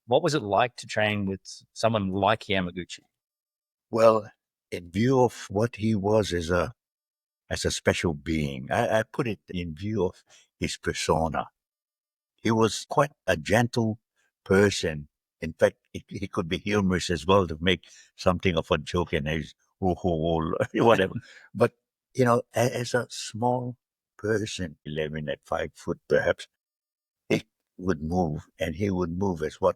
What was it like to train with someone like Yamaguchi? Well, in view of what he was as a special being, I put it in view of his persona. He was quite a gentle person. In fact, he could be humorous as well to make something of a joke and he's whatever. But as a small person, 11 at 5 foot perhaps, he would move, and he would move as what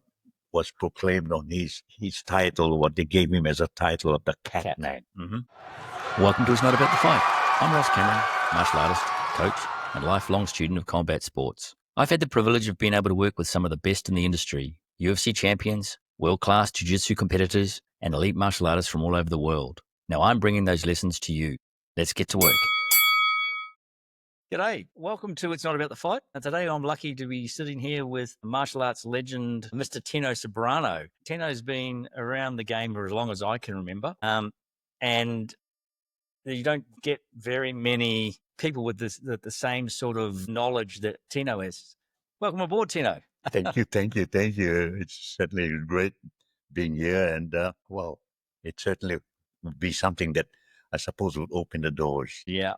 was proclaimed on his title, what they gave him as a title of the Cat Man. Welcome to It's Not About the Fight. I'm Ross Cameron, martial artist, coach, and lifelong student of combat sports. I've had the privilege of being able to work with some of the best in the industry, UFC champions, world-class jiu-jitsu competitors, and elite martial artists from all over the world. Now I'm bringing those lessons to you. Let's get to work. G'day. Welcome to It's Not About the Fight. And today I'm lucky to be sitting here with martial arts legend, Mr. Tino Soberano. Tino's been around the game for as long as I can remember. And you don't get very many people with the same sort of knowledge that Tino has. Welcome aboard, Tino. Thank you. It's certainly great being here, and it certainly would be something that I suppose would open the doors. Yeah.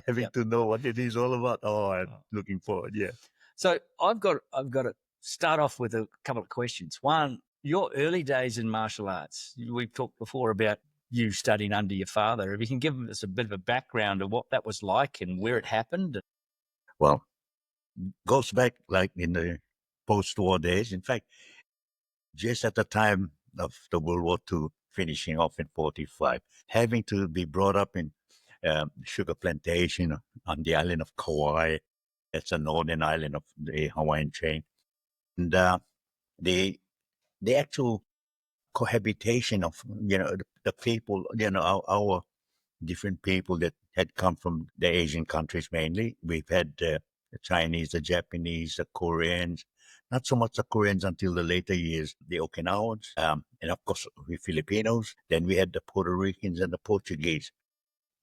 Having to know what it is all about. Oh, I'm looking forward. Yeah. So I've got to start off with a couple of questions. One, your early days in martial arts. We've talked before about you studying under your father. If you can give us a bit of a background of what that was like and where it happened. Well, goes back like in the post-war days. In fact, just at the time of the World War II finishing off in 45, having to be brought up in sugar plantation on the island of Kauai. That's a northern island of the Hawaiian chain. And the actual cohabitation of, the people, our different people that had come from the Asian countries mainly. We've had the Chinese, the Japanese, the Koreans, not so much the Koreans until the later years, the Okinawans, and of course we Filipinos. Then we had the Puerto Ricans and the Portuguese.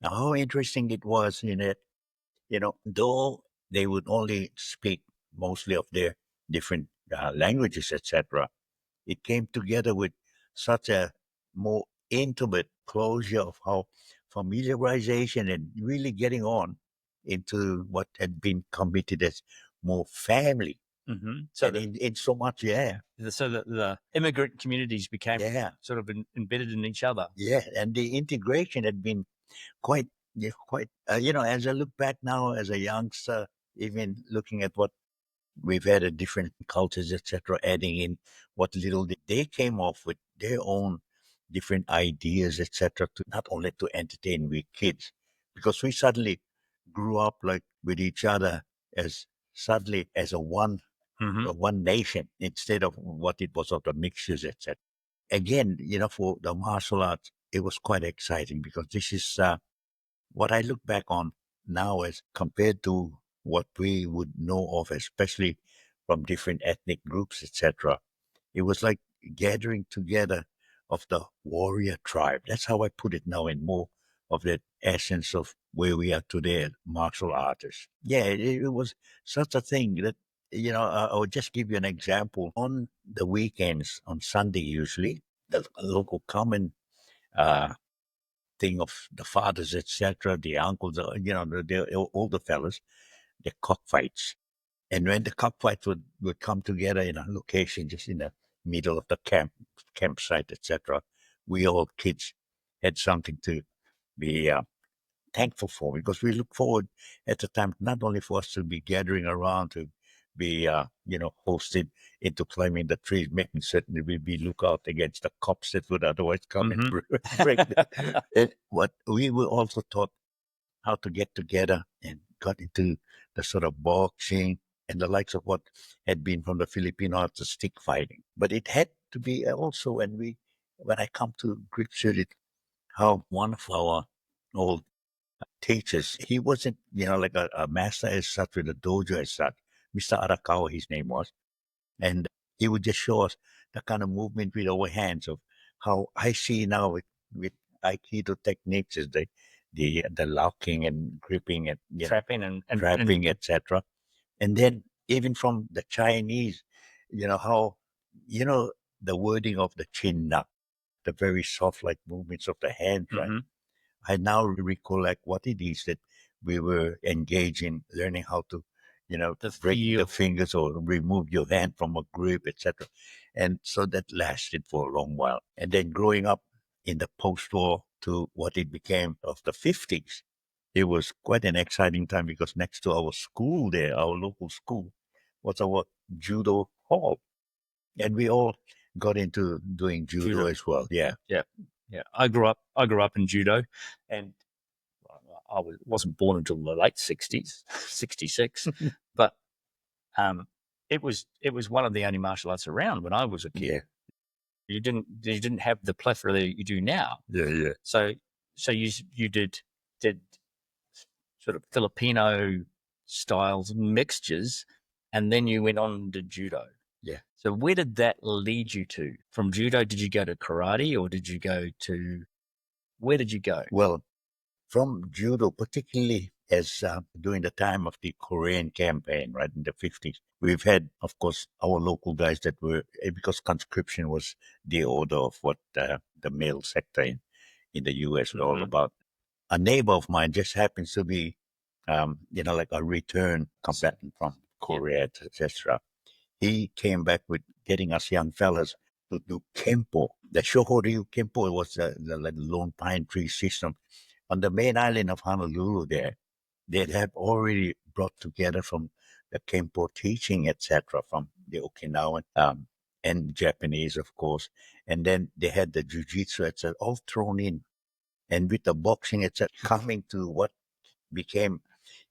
Now, how interesting it was in it, though they would only speak mostly of their different languages, etc., it came together with such a more intimate closure of how familiarization and really getting on into what had been committed as more family. Mm-hmm. So in so much, So the immigrant communities became sort of embedded in each other. Yeah, and the integration had been quite, as I look back now as a youngster, even looking at what we've had a different cultures, etc., adding in what little they came off with their own different ideas, etc., to not only to entertain we kids, because we suddenly grew up like with each other as suddenly as a one nation instead of what it was of the mixtures, etc. Again, for the martial arts, it was quite exciting because this is what I look back on now as compared to what we would know of, especially from different ethnic groups, etc. It was like gathering together of the warrior tribe. That's how I put it now, in more of that essence of where we are today, martial artists. Yeah, it was such a thing that, I'll just give you an example. On the weekends, on Sunday usually, the local common thing of the fathers, etc., the uncles, the older fellas, the cockfights. And when the cockfights would come together in a location just in the middle of the campsite, etc., we all kids had something to be thankful for, because we look forward at the time not only for us to be gathering around to be hosted into climbing the trees, making certain that we be lookout against the cops that would otherwise come and break and what we were also taught how to get together and got into the sort of boxing and the likes of what had been from the Filipino arts of stick fighting. But it had to be also when I come to grips with it, how one of our old teachers, he wasn't, like a master as such with a dojo as such. Mr. Arakawa, his name was. And he would just show us the kind of movement with our hands of how I see now with Aikido techniques is the locking and gripping and Trapping and trapping, etc. And then even from the Chinese, how you know, the wording of the chin up, the very soft like movements of the hand, right? Mhm. I now recollect what it is that we were engaged in learning how to, The break the feel. fingers or remove your hand from a grip, etc. And so that lasted for a long while. And then growing up in the post-war to what it became of the 50s, it was quite an exciting time because next to our school there, our local school, was our judo hall. And we all got into doing judo as well. Yeah. Yeah. I grew up in judo, and wasn't born until the late 60s, 66, but it was one of the only martial arts around when I was a kid. Yeah. You didn't have the plethora that you do now. Yeah. So you did sort of Filipino styles mixtures, and then you went on to judo. Yeah. So where did that lead you to? From judo, did you go to karate, or did you go to, where did you go? Well, from judo, particularly as during the time of the Korean campaign, right, in the 50s, we've had, of course, our local guys that were, because conscription was the order of what the male sector in the US were all about. A neighbor of mine just happens to be, like a return combatant from Korea, etc. He came back with getting us young fellas to do Kempo. The Shohoryu Kempo was the Lone Pine Tree system. On the main island of Honolulu there, they had already brought together from the Kempo teaching, etc., from the Okinawan and Japanese, of course. And then they had the Jiu-Jitsu, etc., all thrown in. And with the boxing, etc., coming to what became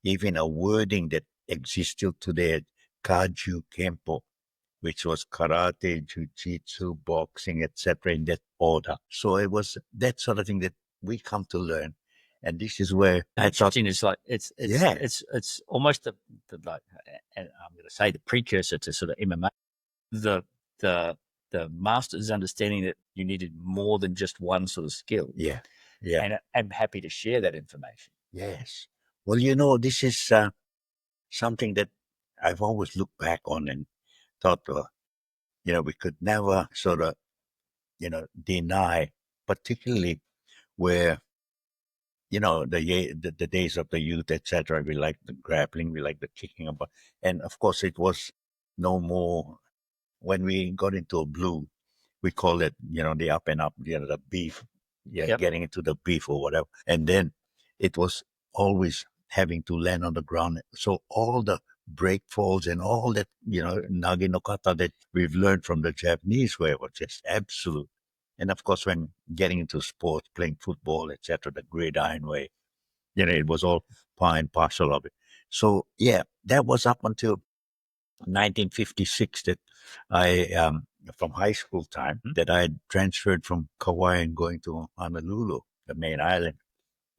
even a wording that exists still today, Kaju Kempo, which was karate, jiu-jitsu, boxing, etc., in that order. So it was that sort of thing that we come to learn. And this is where I thought, It's like it's almost the like, and I'm going to say the precursor to sort of MMA. The master's understanding that you needed more than just one sort of skill. yeah. And I'm happy to share that information. Yes. Well, this is something that I've always looked back on and thought, we could never sort of, deny, particularly where, the days of the youth, etc. We like the grappling, we like the kicking about, and of course it was no more when we got into a blue. We call it, the up and up, the beef, getting into the beef or whatever, and then it was always having to land on the ground. So all the break falls and all that, nagi no kata that we've learned from the Japanese way was just absolute. And of course, when getting into sports, playing football, etc., the gridiron way, it was all part and parcel of it. So yeah, that was up until 1956 that I, from high school time, that I had transferred from Kauai and going to Honolulu, the main island.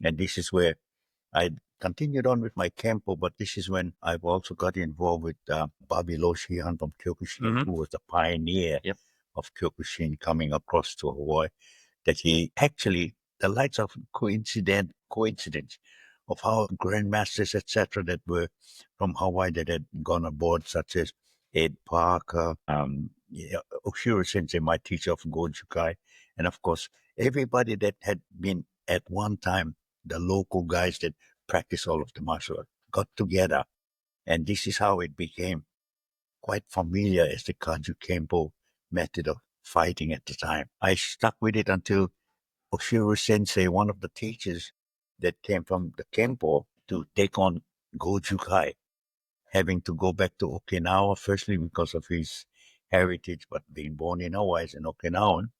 And this is where I continued on with my Kempo, but this is when I've also got involved with Bobby Loshihan from Kyokushin, who was the pioneer of Kyokushin coming across to Hawaii, that he actually, the likes of coincidence of how grandmasters, etc., that were from Hawaii that had gone aboard, such as Ed Parker, Oshiro Sensei, my teacher of Gojukai, and of course, everybody that had been at one time the local guys that practice all of the martial arts got together. And this is how it became quite familiar as the Kaju Kempo method of fighting at the time. I stuck with it until Oshiro Sensei, one of the teachers that came from the Kempo to take on Gojukai, having to go back to Okinawa, firstly because of his heritage, but being born in Hawaii as an Okinawan,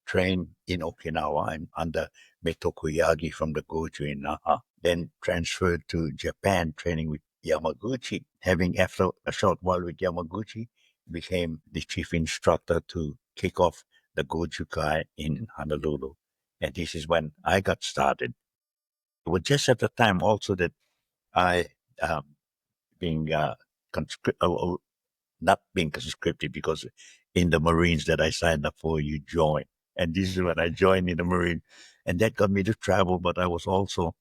trained in Okinawa and under Metoko Yagi from the Goju in Naha, then transferred to Japan, training with Yamaguchi. Having, after a short while with Yamaguchi, became the chief instructor to kick off the Gojukai in Honolulu. And this is when I got started. It was just at the time also that I, being not being conscripted, because in the Marines that I signed up for, you join. And this is when I joined in the Marine. And that got me to travel, but I was also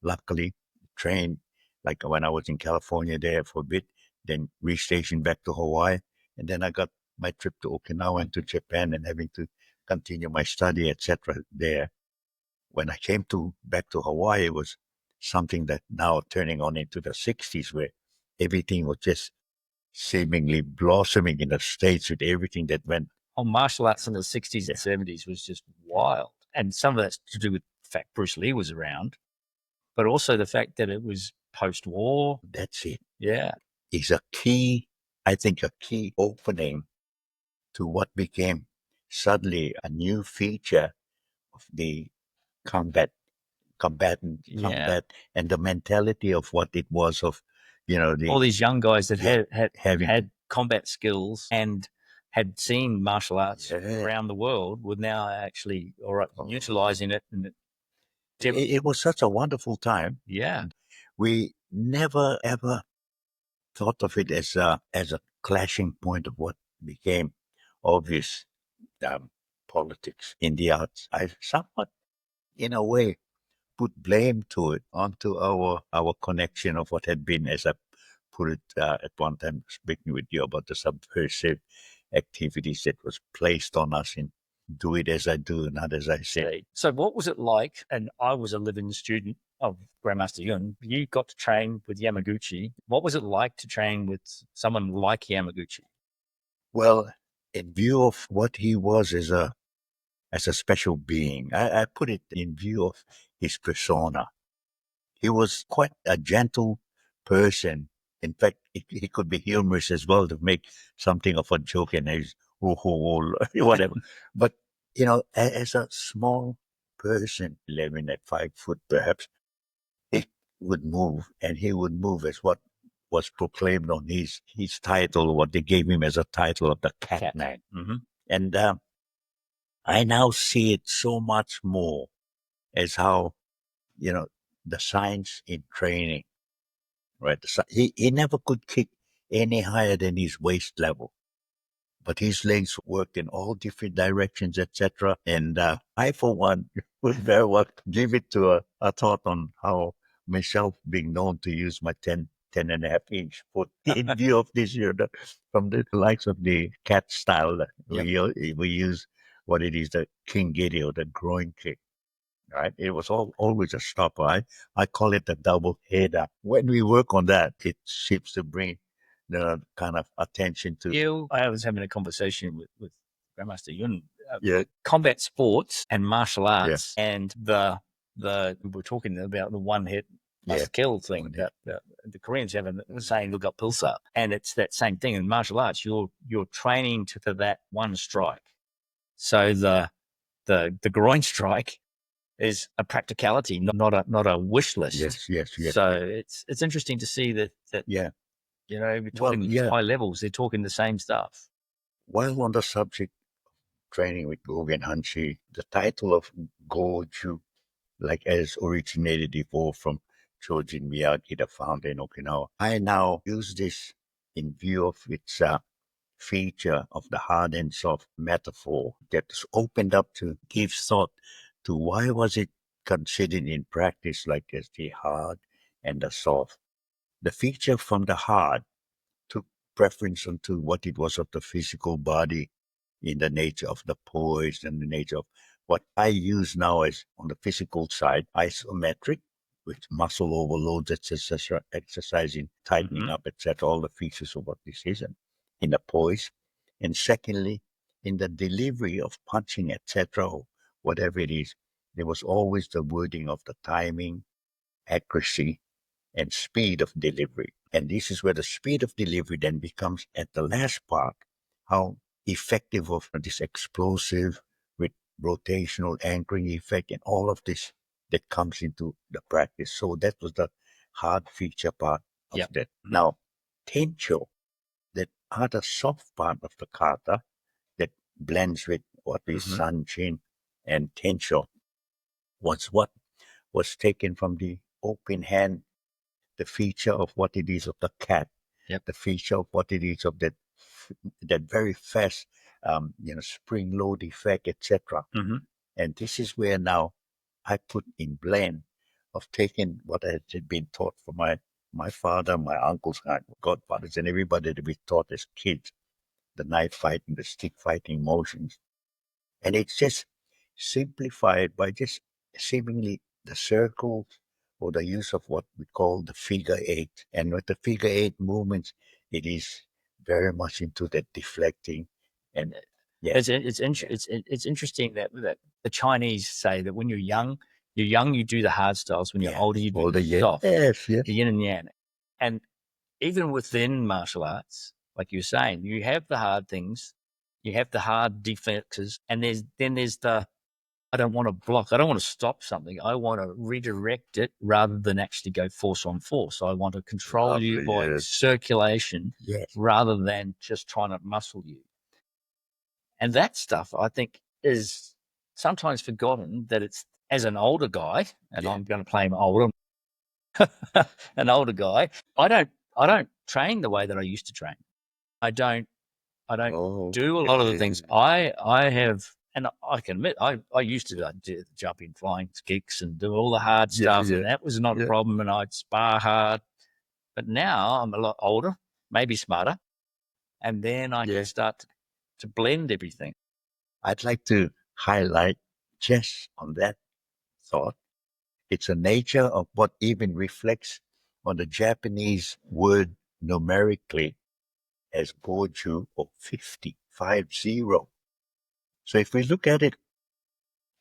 luckily trained, like when I was in California there for a bit, then restationed back to Hawaii. And then I got my trip to Okinawa and to Japan and having to continue my study, etc. there. When I came back to Hawaii, it was something that now turning on into the 60s where everything was just seemingly blossoming in the States with everything that went. Martial arts in the 60s and 70s was just wild. And some of that's to do with the fact Bruce Lee was around, but also the fact that it was post-war. That's it. Yeah. Is a key, I think, a key opening to what became suddenly a new feature of the combat and the mentality of what it was of, all these young guys that having had combat skills and had seen martial arts around the world were now actually utilizing it. And it was such a wonderful time. Yeah. We never ever thought of it as a clashing point of what became obvious politics in the arts. I somewhat, in a way, put blame to it onto our connection of what had been, as I put it at one time, speaking with you about the subversive activities that was placed on us in do it as I do, not as I say. So what was it like? And I was a living student of Grandmaster Yun. You got to train with Yamaguchi. What was it like to train with someone like Yamaguchi? Well, in view of what he was as a special being, I put it in view of his persona. He was quite a gentle person. In fact, he could be humorous as well to make something of a joke and his whatever. But, as a small person, living at 5 foot perhaps, he would move, and he would move as what was proclaimed on his title, what they gave him as a title of the Catman. Mm-hmm. And I now see it so much more as how, the science in training, right? He never could kick any higher than his waist level, but his legs worked in all different directions, etc. And I, for one, would very well give it to a thought on how myself being known to use my 10 and a half inch foot in view of this year, from the likes of the cat style, we use what it is, the King Giddy or the groin kick. Right? It was always a stopper. I call it the double header. When we work on that, it seems to bring the kind of attention to. I was having a conversation with Grandmaster Yun. Combat sports and martial arts, and we were talking about the one hit must kill thing. The Koreans have a saying, "Look up Pilsa," and it's that same thing in martial arts. You're training for that one strike. So the groin strike is a practicality, not a wish list. Yes. So it's interesting to see that we're talking high levels. They're talking the same stuff. While on the subject of training with Gogen Hanshi, the title of Goju, as originated, evolved from Chojin Miyagi, the founder in Okinawa. I now use this in view of its feature of the hard and soft metaphor that's opened up to give thought to why was it considered in practice like as the hard and the soft. The feature from the hard took preference onto what it was of the physical body in the nature of the poise and the nature of what I use now as on the physical side, isometric, with muscle overloads, etc., exercising, tightening up, etc., all the features of what this is, and in the poise. And secondly, in the delivery of punching, etc., or whatever it is, there was always the wording of the timing, accuracy, and speed of delivery. And this is where the speed of delivery then becomes, at the last part, how effective of this explosive with rotational anchoring effect and all of this that comes into the practice. So that was the hard feature part of that. Now, Tencho, that other soft part of the kata that blends with what is Sanchin and Tencho, was what was taken from the open hand, the feature of what it is of the cat, the feature of what it is of that very fast, spring load effect, etc. And this is where now I put in blend of taking what I had been taught from my father, my uncles, my godfathers, and everybody that we taught as kids, the knife fighting, the stick fighting motions. And it's just simplified by just seemingly the circles or the use of what we call the figure eight. And with the figure eight movements, it is very much into the deflecting. And it's interesting that the Chinese say that when you're young, you do the hard styles. When you're older, you do the soft, the yin and yang. And even within martial arts, like you were saying, you have the hard things, you have the hard defenses, and there's the I don't want to block, I don't want to stop something, I want to redirect it rather than actually go force on force. I want to control you by circulation rather than just trying to muscle you. And that stuff, I think, is sometimes forgotten, that it's, as an older guy, and I'm going to play him older, an older guy, I don't train the way that I used to train. I don't do a lot of the things I have, and I can admit I used to do jumping, flying kicks, and do all the hard stuff, and that was not a problem, and I'd spar hard. But now I'm a lot older, maybe smarter, and then I can start to blend everything. I'd like to highlight just on that thought. It's a nature of what even reflects on the Japanese word numerically as Goju, or 50. So if we look at it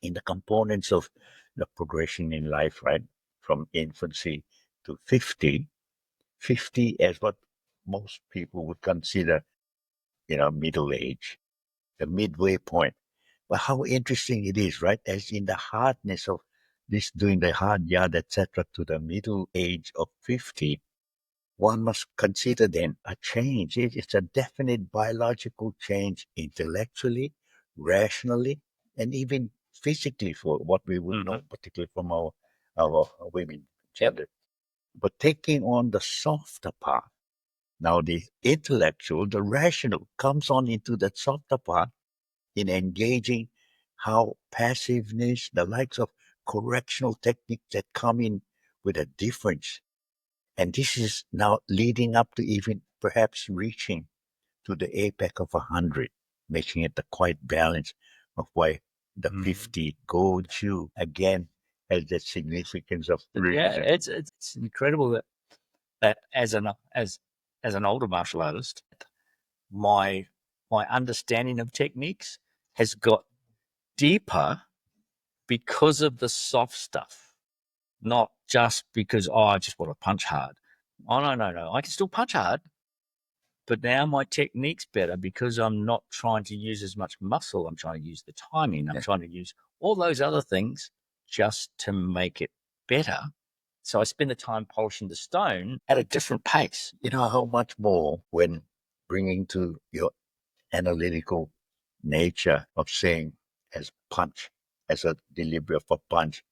in the components of the progression in life, right, from infancy to 50 as what most people would consider, middle age, the midway point. But how interesting it is, right? As in the hardness of this, doing the hard yard, etc., to the middle age of 50, one must consider then a change. It's a definite biological change intellectually, rationally, and even physically, for what we would know, particularly from our women gender. But taking on the softer part, now the intellectual, the rational comes on into that softer part in engaging how passiveness, the likes of correctional techniques that come in with a difference. And this is now leading up to even perhaps reaching to the apex of 100, making it the quite balance of why the 50 Goju again has that significance of reason. It's incredible that as an older martial artist, my understanding of techniques has got deeper because of the soft stuff, not just because I just want to punch hard. Oh no, I can still punch hard, but now my technique's better because I'm not trying to use as much muscle. I'm trying to use the timing. I'm trying to use all those other things just to make it better. So I spend the time polishing the stone at a different pace. You know how much more when bringing to your analytical nature of saying as punch, as a delivery of a punch,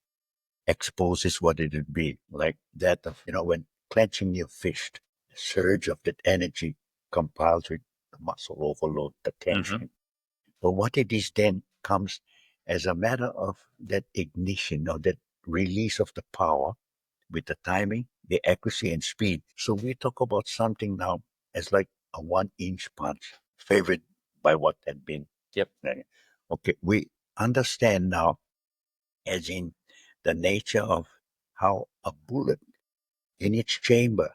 exposes what it would be like that of, when clenching your fist, the surge of that energy compiles with the muscle overload, the tension. But what it is then comes as a matter of that ignition or that release of the power with the timing, the accuracy and speed. So we talk about something now as like a 1-inch punch, favored by what had been. Okay, we understand now as in the nature of how a bullet in its chamber,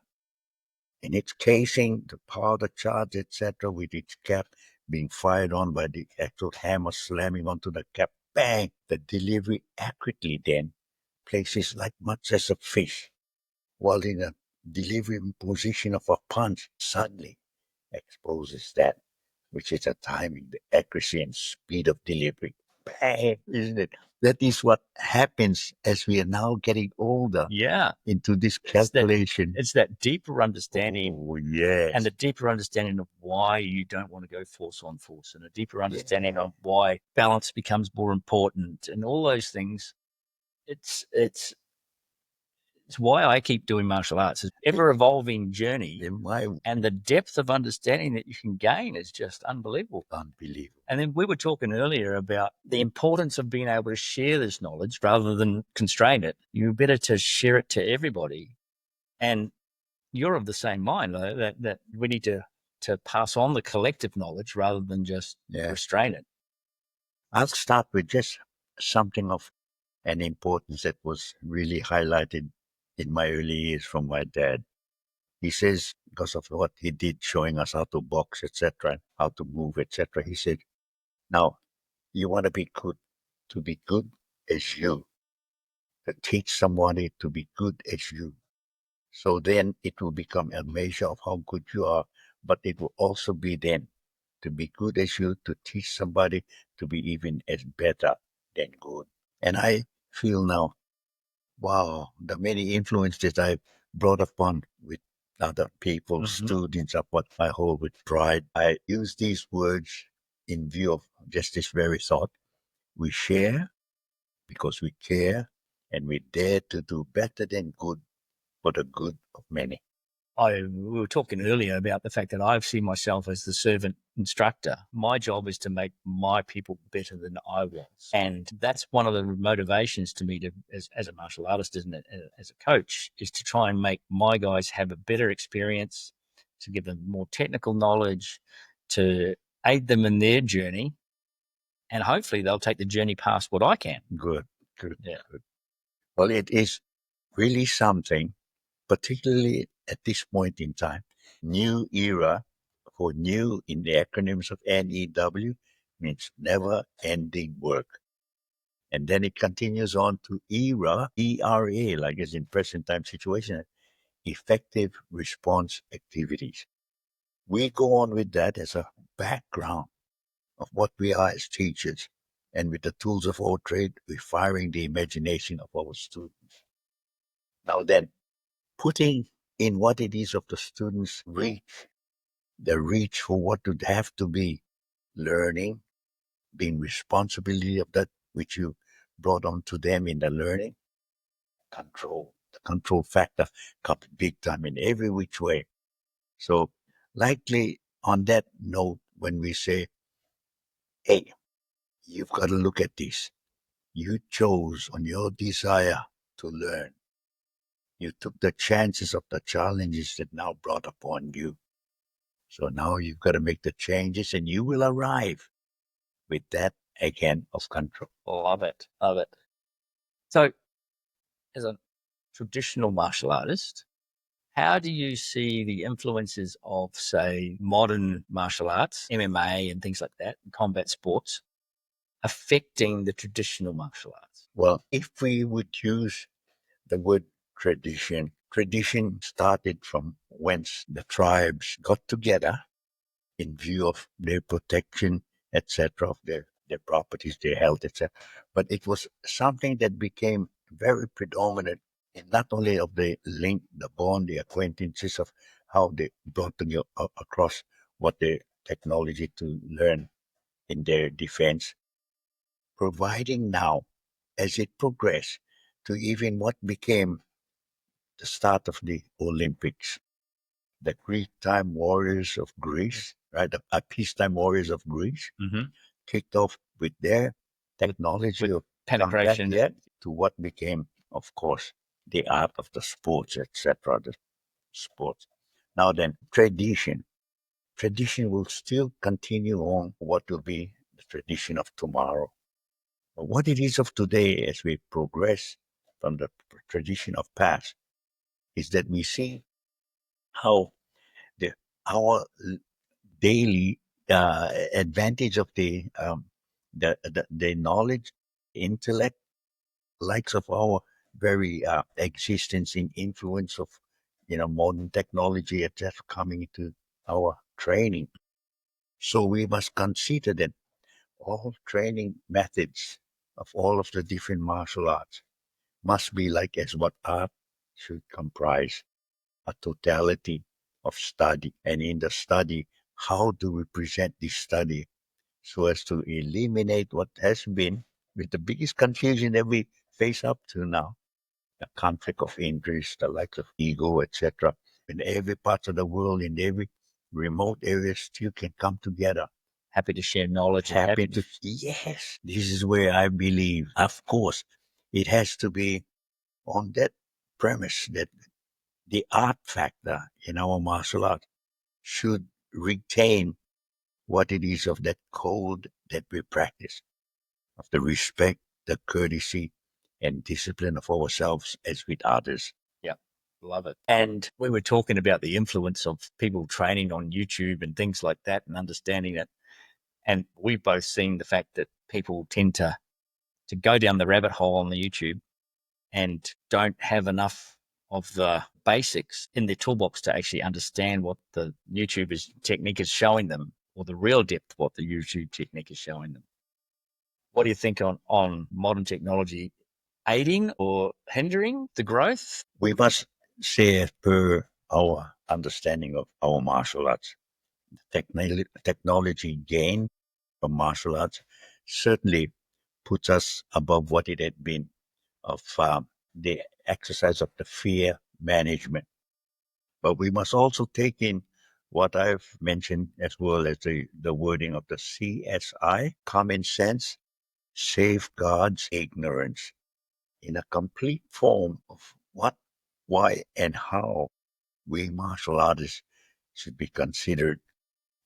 in its casing, the powder charge, etc., with its cap being fired on by the actual hammer slamming onto the cap, bang, the delivery accurately then places like much as a fish, while in a delivery position of a punch suddenly exposes that, which is the timing, the accuracy and speed of delivery. Bang, isn't it? That is what happens as we are now getting older. Into this calculation. It's that deeper understanding. Oh, yes. And the deeper understanding of why you don't want to go force on force, and a deeper understanding of why balance becomes more important, and all those things. It's why I keep doing martial arts. It's an ever-evolving journey. And the depth of understanding that you can gain is just unbelievable. And then we were talking earlier about the importance of being able to share this knowledge rather than constrain it. You're better to share it to everybody. And you're of the same mind, though, that we need to to pass on the collective knowledge rather than just restrain it. I'll start with just something of an importance that was really highlighted in my early years from my dad. He says, because of what he did, showing us how to box, etc., how to move, etc., he said, now, you want to be good as you, to teach somebody to be good as you. So then it will become a measure of how good you are, but it will also be then to be good as you, to teach somebody to be even as better than good. And I feel now, wow, the many influences I've brought upon with other people, students, are what I hold with pride. I use these words in view of just this very thought. We share because we care, and we dare to do better than good for the good of many. We were talking earlier about the fact that I've seen myself as the servant instructor. My job is to make my people better than I was. And that's one of the motivations to me as a martial artist, isn't it? As a coach, is to try and make my guys have a better experience, to give them more technical knowledge, to aid them in their journey. And hopefully they'll take the journey past what I can. Good. Yeah. Good. Well, it is really something, particularly at this point in time. New era, for new in the acronyms of NEW, means never ending work. And then it continues on to ERA, ERA, like it's in present time situation, effective response activities. We go on with that as a background of what we are as teachers. And with the tools of our trade, we're firing the imagination of our students. Now then, putting in what it is of the students' reach, the reach for what would have to be learning, being responsibility of that which you brought on to them in the learning, control. The control factor comes big time in every which way. So likely on that note, when we say, hey, you've got to look at this. You chose on your desire to learn. You took the chances of the challenges that now brought upon you. So now you've got to make the changes and you will arrive with that again of control. Love it. Love it. So as a traditional martial artist, how do you see the influences of, say, modern martial arts, MMA and things like that, combat sports, affecting the traditional martial arts? Well, if we would use the word tradition started from whence the tribes got together in view of their protection, etc., of their properties, their health, etc. But it was something that became very predominant in not only of the link, the bond, the acquaintances of how they brought together across what the technology to learn in their defense, providing now, as it progressed, to even what became the start of the Olympics. The Greek time warriors of Greece, right? The peacetime warriors of Greece kicked off with their technology of penetration to what became, of course, the art of the sports, etc. The sports. Now then, tradition. Tradition will still continue on what will be the tradition of tomorrow. But what it is of today as we progress from the tradition of past is that we see how our daily advantage of the knowledge, intellect, likes of our very existence in influence of modern technology, etc., coming into our training. So we must consider that all training methods of all of the different martial arts must be like as what art should comprise, a totality of study. And in the study, how do we present this study so as to eliminate what has been with the biggest confusion that we face up to now, the conflict of interest, the likes of ego, etc. In every part of the world, in every remote area, still can come together. Happy to share knowledge. Yes, this is where I believe, of course, it has to be on that premise that the art factor in our martial art should retain what it is of that code that we practice, of the respect, the courtesy, and discipline of ourselves as with others. Yeah, love it. And we were talking about the influence of people training on YouTube and things like that and understanding it. And we've both seen the fact that people tend to go down the rabbit hole on the YouTube and don't have enough of the basics in their toolbox to actually understand what the YouTuber's technique is showing them, or the real depth of what the YouTube technique is showing them. What do you think on modern technology aiding or hindering the growth? We must say, as per our understanding of our martial arts, technology gain from martial arts certainly puts us above what it had been of the exercise of the fear management. But we must also take in what I've mentioned as well as the wording of the CSI, common sense, safeguards ignorance, in a complete form of what, why, and how we martial artists should be considered,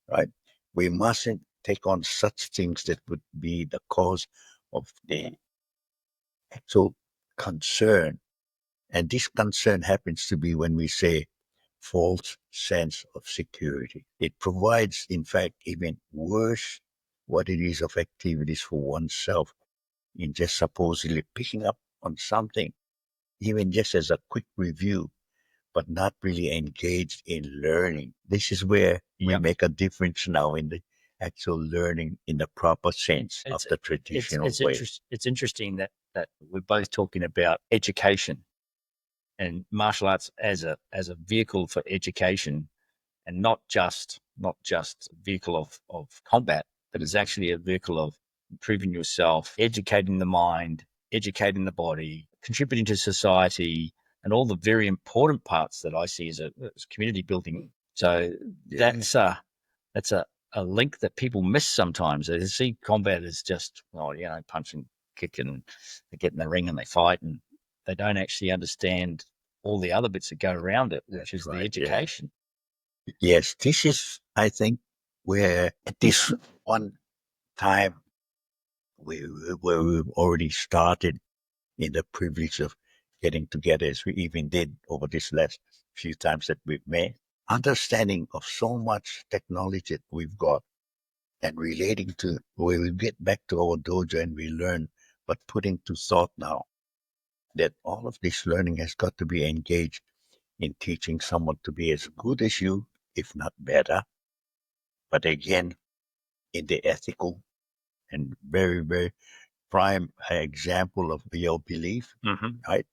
right? We mustn't take on such things that would be the cause of the actual concern. And this concern happens to be when we say false sense of security. It provides, in fact, even worse what it is of activities for oneself in just supposedly picking up on something, even just as a quick review, but not really engaged in learning. This is where we make a difference now in the actual learning in the proper sense of the traditional way. It's interesting that we're both talking about education and martial arts as a vehicle for education, and not just a vehicle of combat, but it's actually a vehicle of improving yourself, educating the mind, educating the body, contributing to society, and all the very important parts that I see as community building. So that's a link that people miss sometimes. They see combat as just, punch and kick, and they get in the ring and they fight, and they don't actually understand all the other bits that go around it, which is the education. Yes, this is, I think, where at this one time where we've already started in the privilege of getting together, as we even did over this last few times that we've met, understanding of so much technology that we've got, and relating to where we get back to our dojo and we learn, but putting to thought now that all of this learning has got to be engaged in teaching someone to be as good as you, if not better. But again, in the ethical and very, very prime example of your belief, right?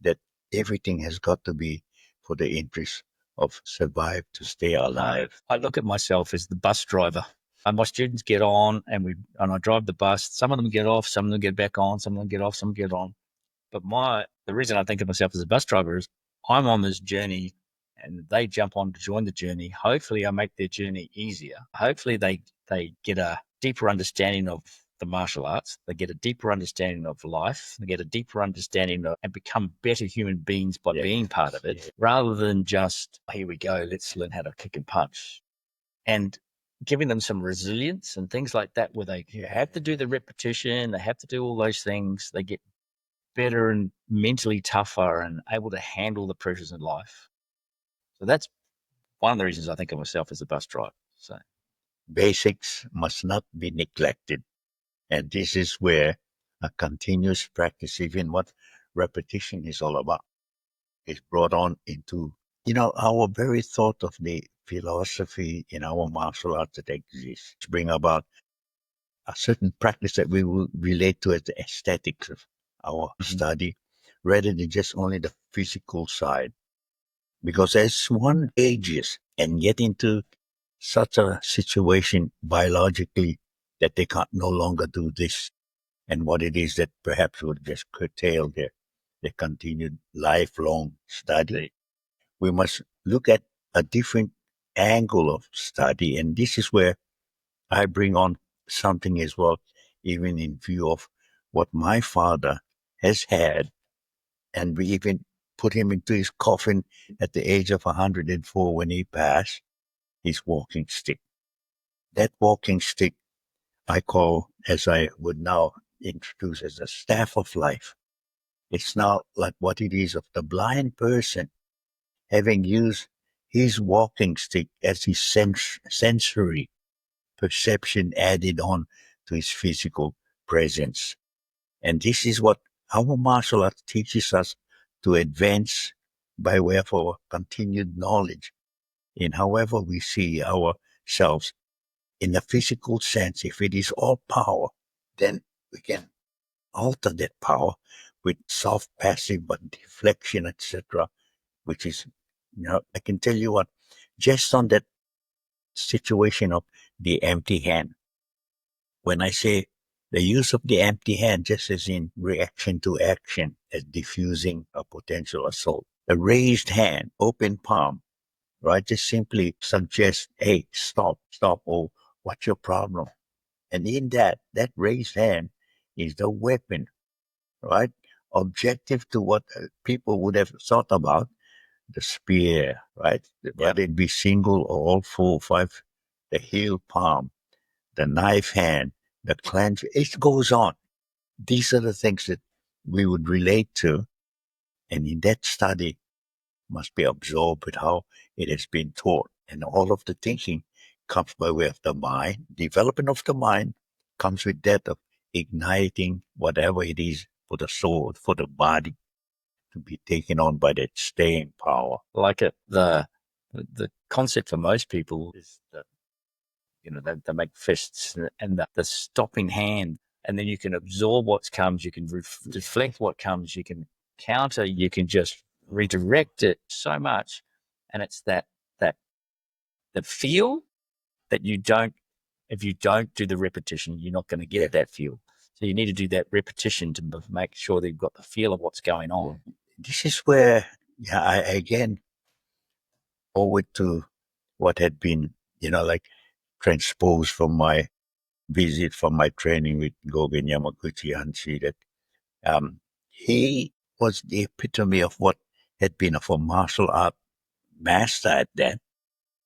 That everything has got to be for the interest of survive to stay alive. I look at myself as the bus driver. And my students get on and I drive the bus. Some of them get off, some of them get back on, some of them get off, some get on. But the reason I think of myself as a bus driver is I'm on this journey and they jump on to join the journey. Hopefully I make their journey easier. Hopefully they get a deeper understanding of the martial arts. They get a deeper understanding of life. They get a deeper understanding of, and become better human beings by being part of it, rather than just, here we go, let's learn how to kick and punch. And giving them some resilience and things like that, where they have to do the repetition, they have to do all those things. They get better and mentally tougher and able to handle the pressures in life. So that's one of the reasons I think of myself as a bus driver. So basics must not be neglected. And this is where a continuous practice, even what repetition is all about, is brought on into, our very thought of the philosophy in our martial arts that exists to bring about a certain practice that we will relate to as the aesthetics of our study, rather than just only the physical side. Because as one ages and get into such a situation biologically that they can't no longer do this, and what it is that perhaps would just curtail their continued lifelong study, we must look at a different angle of study. And this is where I bring on something as well, even in view of what my father has had. And we even put him into his coffin at the age of 104 when he passed. his walking stick. That walking stick I call, as I would now introduce, as a staff of life. It's now like what it is of the blind person having used his walking stick as his sensory perception added on to his physical presence. And this is what our martial arts teaches us to advance by way of our continued knowledge in however we see ourselves in the physical sense. If it is all power, then we can alter that power with soft, passive, but deflection, etc., which is, I can tell you what, just on that situation of the empty hand, when I say the use of the empty hand, just as in reaction to action, as diffusing a potential assault, a raised hand, open palm, right, just simply suggest, hey, stop, or what's your problem? And in that raised hand is the weapon, right? Objective to what people would have thought about, the spear, right? Whether it be single or all 4 or 5, the heel palm, the knife hand, the clench, it goes on. These are the things that we would relate to. And in that study must be absorbed with how it has been taught. And all of the thinking comes by way of the mind. Development of the mind comes with that of igniting whatever it is for the soul, for the body, to be taken on by that staying power. Like it, the concept for most people is that, they make fists and the stopping hand, and then you can absorb what comes, you can deflect what comes, you can counter, you can just redirect it so much. And it's that the feel that if you don't do the repetition, you're not going to get that feel. So you need to do that repetition to make sure that you've got the feel of what's going on. This is where, I again forward to what had been, like transposed from my visit, from my training with Gogen Yamaguchi Hanshi, that he was the epitome of what had been of a martial art master at that,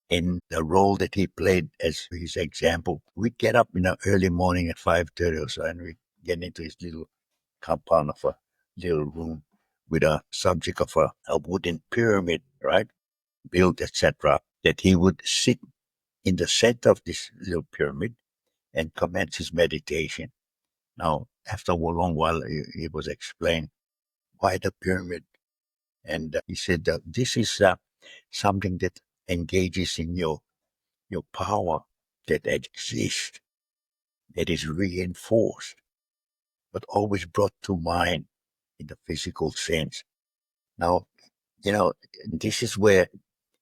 in the role that he played as his example. We'd get up in the early morning at 5:30 or so, and we'd get into his little compound of a little room with a subject of a wooden pyramid, right, built, etc., that he would sit in the center of this little pyramid and commence his meditation. Now, after a long while, it was explained why the pyramid. And he said that this is something that engages in your power that exists, that is reinforced, but always brought to mind in the physical sense. Now, this is where,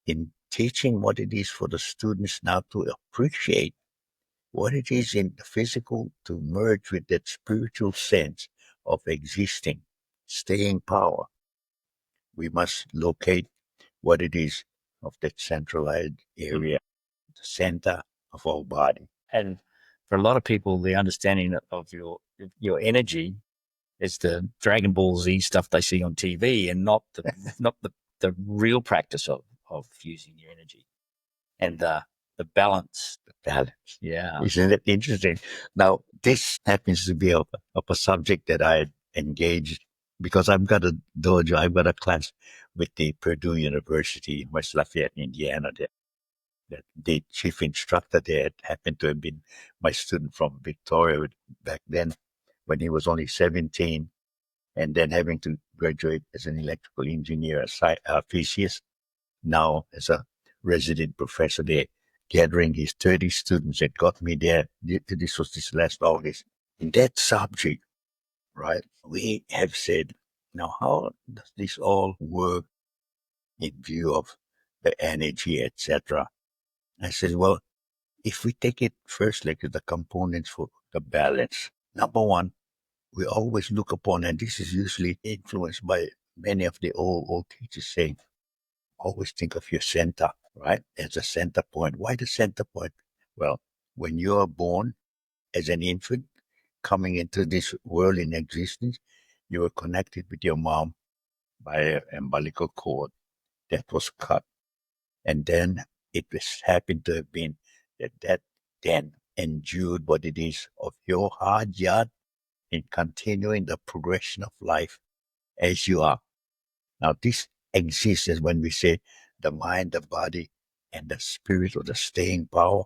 in teaching what it is for the students now to appreciate what it is in the physical, to merge with that spiritual sense of existing, staying power, we must locate what it is of that centralized area, the center of our body. And for a lot of people, the understanding of your energy is the Dragon Ball Z stuff they see on TV, and not the real practice of using your energy and the balance. The balance. Yeah. Isn't it interesting? Now, this happens to be of a subject that I engaged, because I've got a dojo, I've got a class with the Purdue University in West Lafayette, Indiana, that the chief instructor there happened to have been my student from Victoria back then, when he was only 17, and then having to graduate as an electrical engineer, a physicist, now as a resident professor there, gathering his 30 students that got me there. This was this last August. In that subject, right, we have said, now how does this all work in view of the energy, etc.? I said, well, if we take it first, like the components for the balance, number one, we always look upon, and this is usually influenced by many of the old teachers saying, always think of your center, right, as a center point. Why the center point? Well, when you are born as an infant, coming into this world in existence, you were connected with your mom by an umbilical cord that was cut. And then it was happened to have been that then endured what it is of your hard yard in continuing the progression of life as you are. Now, this exists as when we say the mind, the body, and the spirit or the staying power,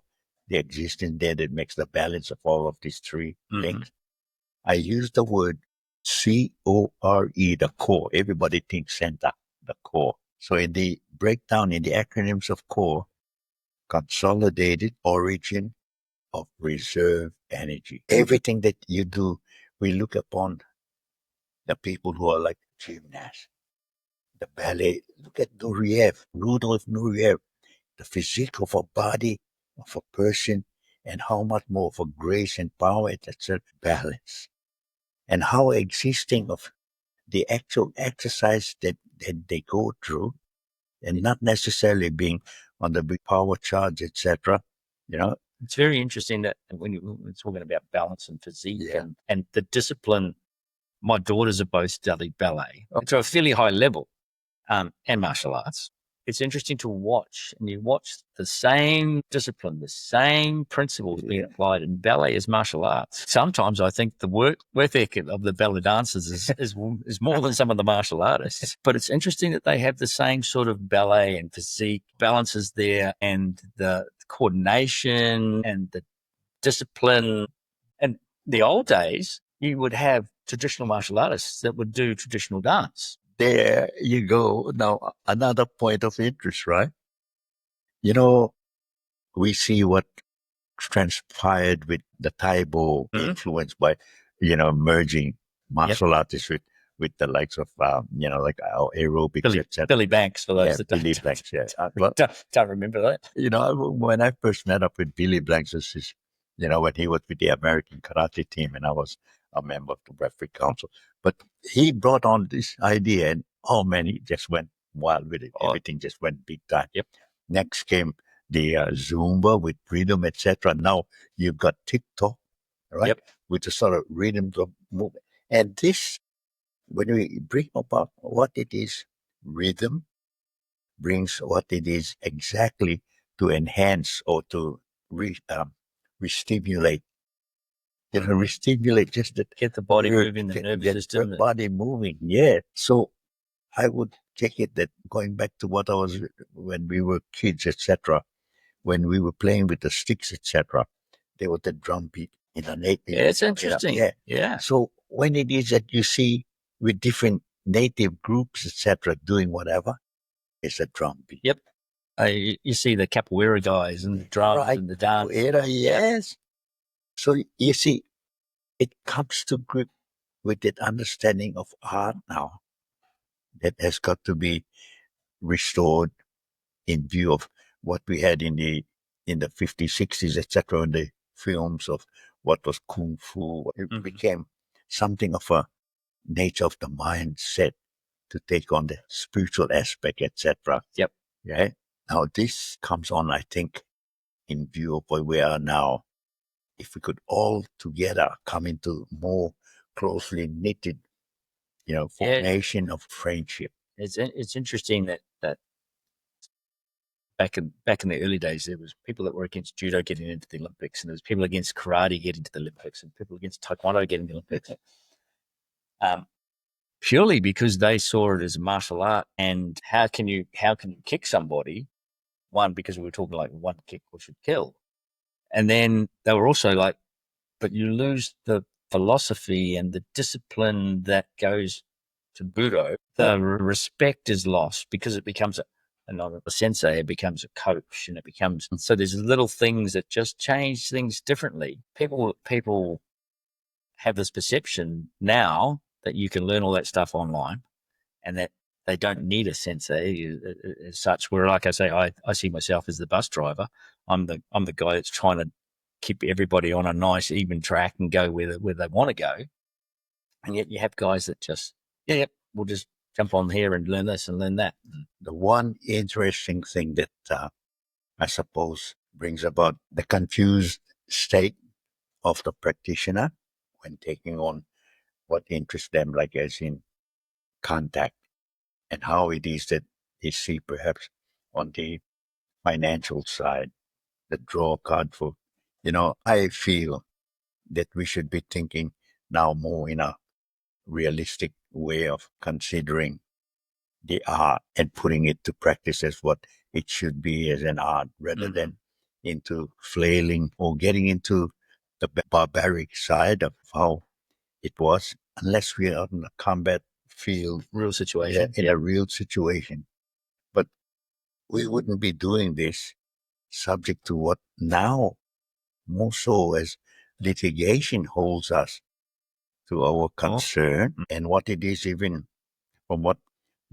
they exist in there that makes the balance of all of these three things. I use the word CORE, the core. Everybody thinks center, the core. So in the breakdown in the acronyms of core, consolidated origin of reserve energy. Everything that you do, we look upon the people who are like gymnasts, the ballet. Look at Nureyev, Rudolf Nureyev, the physique of a body of a person, and how much more for grace and power, etc. Balance. And how existing of the actual exercise that they go through, and not necessarily being on the big power charge, etc. It's very interesting that when you're talking about balance and physique and the discipline, my daughters have both studied ballet to a fairly high level and martial arts. It's interesting to watch, and you watch the same discipline, the same principles being applied in ballet as martial arts. Sometimes I think the work ethic of the ballet dancers is more than some of the martial artists. But it's interesting that they have the same sort of ballet and physique balances there, and the coordination and the discipline. And the old days, you would have traditional martial artists that would do traditional dance. There you go. Now, another point of interest, right? We see what transpired with the Taibo influence by, merging martial artists with the likes of, like our aerobics, etc. Billy Banks, for those that Billy don't, Banks, don't remember that. When I first met up with Billy Banks, this is, when he was with the American karate team and I was a member of the referee council. But he brought on this idea and, oh man, he just went wild with it. Everything just went big time. Yep. Next came the Zumba with rhythm, etc. Now you've got TikTok, right? Yep. With the sort of rhythms of movement. And this, when we bring about what it is, rhythm brings what it is exactly to enhance or to re-stimulate. Re-stimulate just that. Get the body moving, the nervous system. Body moving, yeah. So I would take it that going back to what I was when we were kids, etc., when we were playing with the sticks, etc., there was the drum beat in the native. Yeah, it's interesting. Yeah. So when it is that you see with different native groups, etc., doing whatever, it's a drum beat. Yep. You see the capoeira guys and the drums and the dance. Capoeira, yes. So you see, it comes to grip with that understanding of art now that has got to be restored in view of what we had in the 50s, 60s, etc., in the films of what was kung fu. It became something of a nature of the mindset to take on the spiritual aspect, etc. Yep. Yeah. Now this comes on, I think, in view of where we are now. If we could all together come into more closely knitted, formation of friendship. It's interesting that back in the early days, there was people that were against judo getting into the Olympics, and there was people against karate getting to the Olympics, and people against taekwondo getting to the Olympics. Purely because they saw it as a martial art, and how can you kick somebody? One, because we were talking like one kick or should kill, and then they were also like, but you lose the philosophy and the discipline that goes to Budo. The respect is lost because it becomes not a sensei, it becomes a coach, and it becomes, so there's little things that just change things differently. People have this perception now that you can learn all that stuff online and that they don't need a sensei as such, where, like I say, I see myself as the bus driver. I'm the guy that's trying to keep everybody on a nice, even track and go where they want to go. And yet you have guys that just, we'll just jump on here and learn this and learn that. The one interesting thing that I suppose brings about the confused state of the practitioner when taking on what interests them, like as in contact, and how it is that they see perhaps on the financial side, the draw card for, I feel that we should be thinking now more in a realistic way of considering the art and putting it to practice as what it should be as an art rather than into flailing or getting into the barbaric side of how it was, unless we are in a combat field, Real situation. in a real situation. But we wouldn't be doing this subject to what now, more so as litigation holds us to our concern and what it is, even from what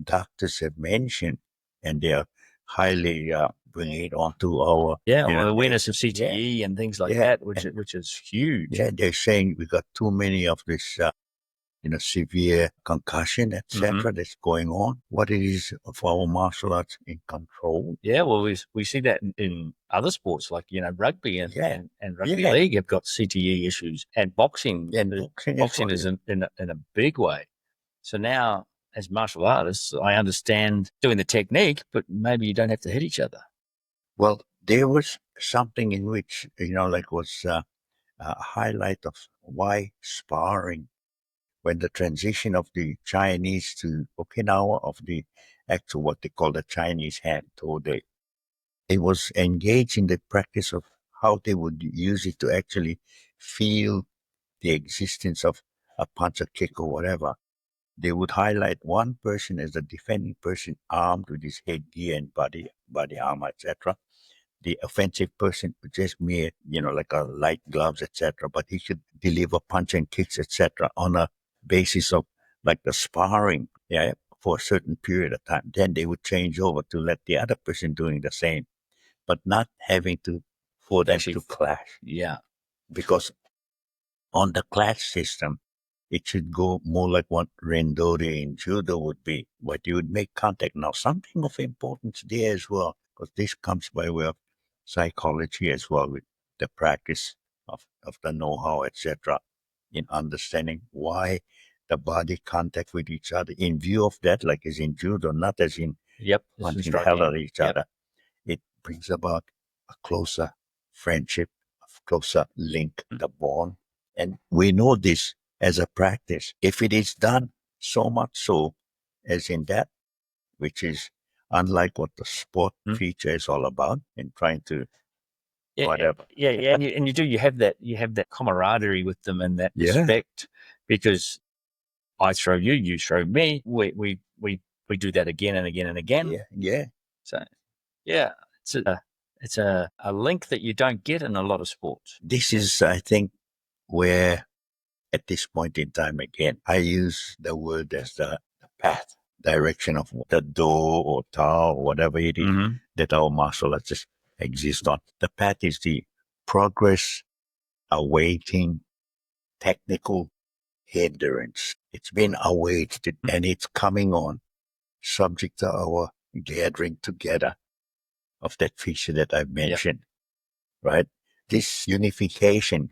doctors have mentioned, and they're highly bringing it onto our awareness of CTE and things like that, which is huge. Yeah, they're saying we got too many of this, severe concussion, etc. That's going on. What it is for our martial arts in control? Yeah, well, we see that in other sports like rugby and rugby league have got CTE issues, and boxing. And boxing is in a big way. So now, as martial artists, I understand doing the technique, but maybe you don't have to hit each other. Well, there was something in which, was a highlight of why sparring, when the transition of the Chinese to Okinawa, of the actual what they call the Chinese hand, or they was engaged in the practice of how they would use it to actually feel the existence of a punch, a kick, or whatever. They would highlight one person as the defending person, armed with his headgear and body armor, etc. The offensive person with just mere, like a light gloves, etc. But he should deliver punch and kicks, etc. on a basis of like the sparring, for a certain period of time. Then they would change over to let the other person doing the same, but not having for them to clash. Yeah. Because on the clash system, it should go more like what Rendori in judo would be, but you would make contact. Now, something of importance there as well, because this comes by way of psychology as well, with the practice of the know-how, etc., in understanding why the body contact with each other in view of that, like as in judo, not as in punching the hell out of each other. It brings about a closer friendship, a closer link, the bond. And we know this as a practice. If it is done so much so as in that, which is unlike what the sport feature is all about, in trying to whatever. Yeah, and you have that camaraderie with them and that respect, because I throw you, you throw me. We do that again and again and again. Yeah. So it's a link that you don't get in a lot of sports. This is, I think, where at this point in time, again, I use the word as the path, direction of the do or ta or whatever it is that our martial arts exist on. The path is the progress awaiting technical endurance. It's been awaited and it's coming on, subject to our gathering together of that feature that I've mentioned, right? This unification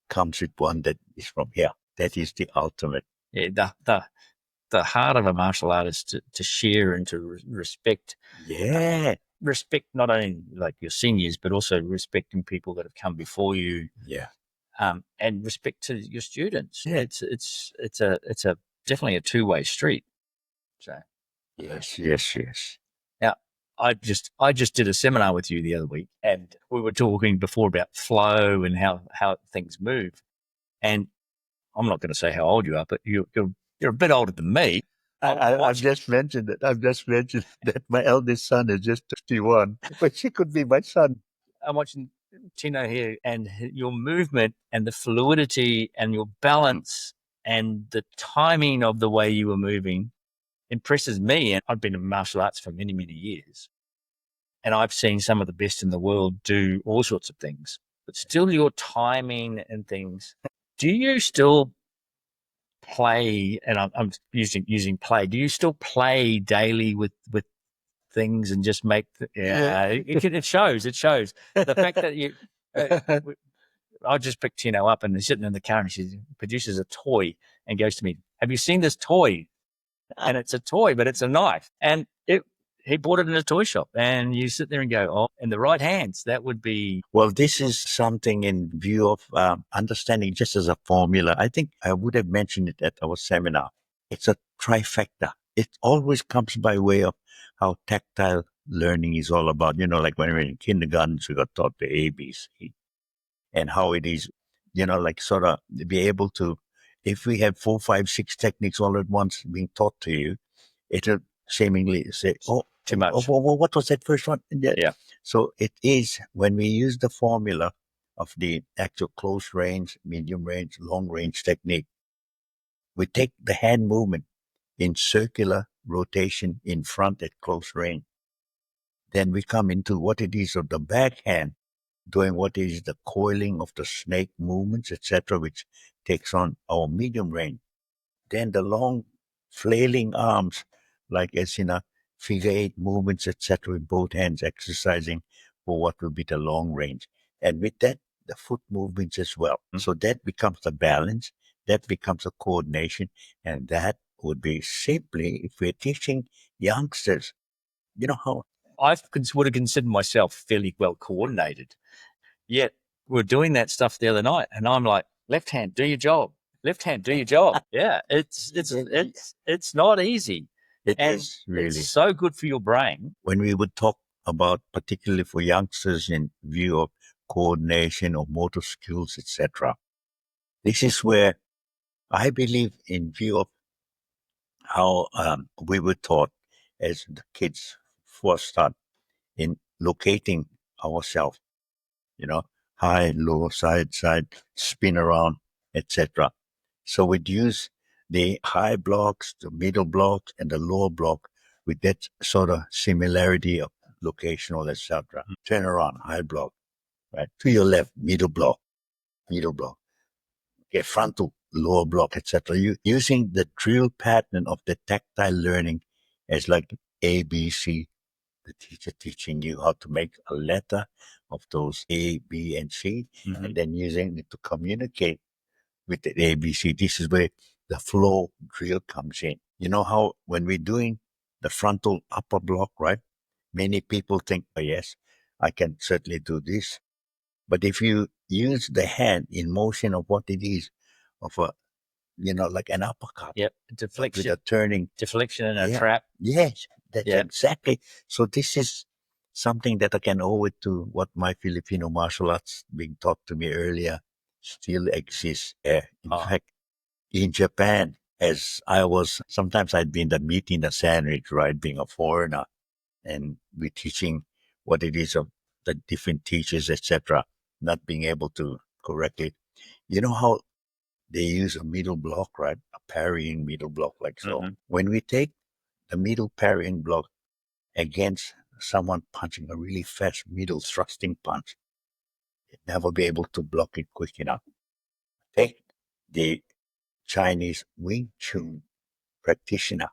comes with one that is from here. That is the ultimate. Yeah, the heart of a martial artist to share and to respect. Yeah. Respect not only like your seniors, but also respecting people that have come before you. Yeah. And respect to your students. Yeah. It's a definitely a two-way street. So yes. Now, I just did a seminar with you the other week, and we were talking before about flow and how things move. And I'm not going to say how old you are, but you're a bit older than me. I've just mentioned it. That my eldest son is just 51, but she could be my son. I'm watching Tino here, and your movement and the fluidity and your balance and the timing of the way you were moving impresses me. And I've been in martial arts for many, many years, and I've seen some of the best in the world do all sorts of things, but still your timing and things. Do you still play? And I'm using play. Do you still play daily with things and just make? It shows. It shows the fact that you. I just picked Tino up and he's sitting in the car and she produces a toy and goes to me, "Have you seen this toy?" And it's a toy, but it's a knife. And he bought it in a toy shop, and you sit there and go, oh, in the right hands, that would be. Well, this is something in view of understanding just as a formula. I think I would have mentioned it at our seminar. It's a trifecta. It always comes by way of how tactile learning is all about. Like when we were in kindergarten, we got taught the ABC and how it is, like sort of be able to, if we have 4, 5, 6 techniques all at once being taught to you, it'll seemingly say, oh, Too much. what was that first one? Yeah. So it is when we use the formula of the actual close range, medium range, long range technique, we take the hand movement in circular rotation in front at close range. Then we come into what it is of the backhand, doing what is the coiling of the snake movements, etc., which takes on our medium range. Then the long flailing arms, like as in a figure 8 movements, etc., with both hands exercising for what will be the long range. And with that, the foot movements as well. Mm. So that becomes the balance, that becomes a coordination, and that would be simply, if we're teaching youngsters, how I would have considered myself fairly well coordinated. Yet we're doing that stuff the other night, and I'm like, left hand, do your job. Left hand, do your job. Yeah, it's not easy. it And is really. It's so good for your brain. When we would talk about, particularly for youngsters in view of coordination or motor skills, etc., this is where I believe, in view of how we were taught as the kids first start in locating ourselves, high, low, side, spin around, etc. So we'd use the high blocks, the middle block, and the lower block with that sort of similarity of locational, etc. Turn around, high block, right? To your left, middle block. Okay, frontal, lower block, etc. Using the drill pattern of the tactile learning as like A, B, C, the teacher teaching you how to make a letter of those A, B, and C, and then using it to communicate with the A, B, C. This is where the flow drill comes in. You know how when we're doing the frontal upper block, right? Many people think, oh, yes, I can certainly do this. But if you use the hand in motion of what it is, of a, like an uppercut. Yep, With deflection, a turning. and a Yeah. trap. Yes, that's Yeah. exactly. So this is something that I can owe it to what my Filipino martial arts being taught to me earlier still exists. In fact, in Japan, as sometimes I'd be in the meat in the sandwich, right, being a foreigner, and we're teaching what it is of the different teachers, etc., not being able to correctly. You know how they use a middle block, right? A parrying middle block like so. Mhm. When we take the middle parrying block against someone punching a really fast middle thrusting punch, you'd never be able to block it quick enough. Take the Chinese Wing Chun practitioner,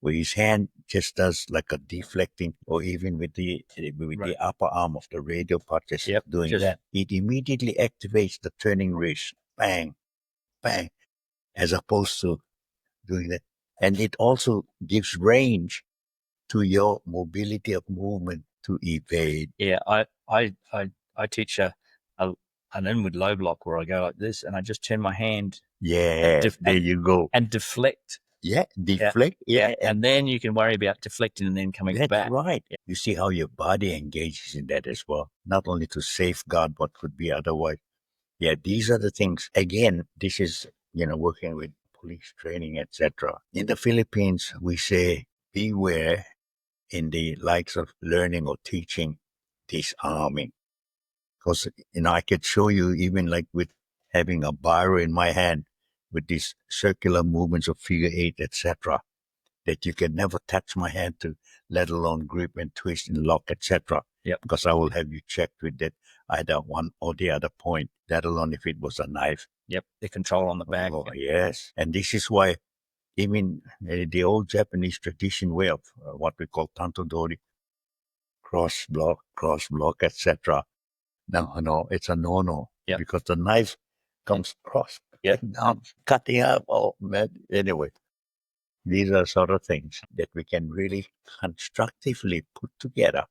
where his hand just does like a deflecting, or even with the upper arm of the radial part, just doing that. It immediately activates the turning wrist. Bang, bang, as opposed to doing that. And it also gives range to your mobility of movement to evade. Yeah, I teach an inward low block where I go like this, and I just turn my hand. Yeah, there you go. And deflect. Yeah, deflect. Yeah. And then you can worry about deflecting and then coming back. That's right. Yeah. You see how your body engages in that as well, not only to safeguard what could be otherwise. Yeah, these are the things. Again, this is, working with police training, etc. In the Philippines, we say, beware in the likes of learning or teaching disarming. Because, I could show you even like with having a biro in my hand with these circular movements of figure 8, etc., that you can never touch my hand to, let alone grip and twist and lock, etc. Yep. Because I will have you checked with that either one or the other point, let alone if it was a knife. Yep, the control on the back. Oh, yes. And this is why even the old Japanese tradition way of what we call tanto dori, cross block, etc. No, it's a no. Yep. Because the knife comes cross, down, cutting up. Oh, man. Anyway, These are sort of things that we can really constructively put together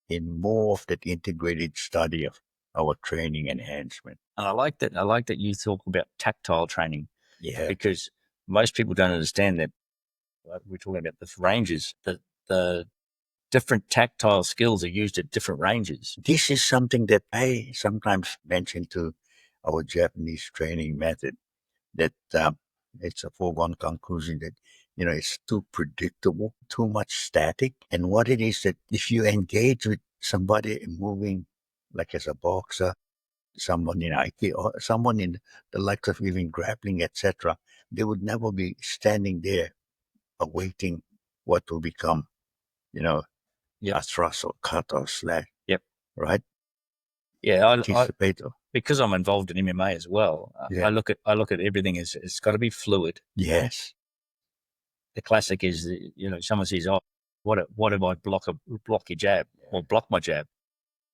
in more of that integrated study of our training enhancement. And I like that. I like that you talk about tactile training, Yeah. because most people don't understand that. We're talking about the ranges, the different tactile skills are used at different ranges. This is something that I sometimes mention to our Japanese training method, that it's a foregone conclusion that, it's too predictable, too much static. And what it is that if you engage with somebody moving, like as a boxer, someone in Aikido, or someone in the likes of even grappling, etc., they would never be standing there awaiting what will become, Yep. a thrust or cut or slash. Yep. Right? Yeah, Anticipate. because I'm involved in MMA as well. Yeah. I look at everything as it's got to be fluid. Yes. The classic is, someone says, "Oh, what if I block your jab or block my jab?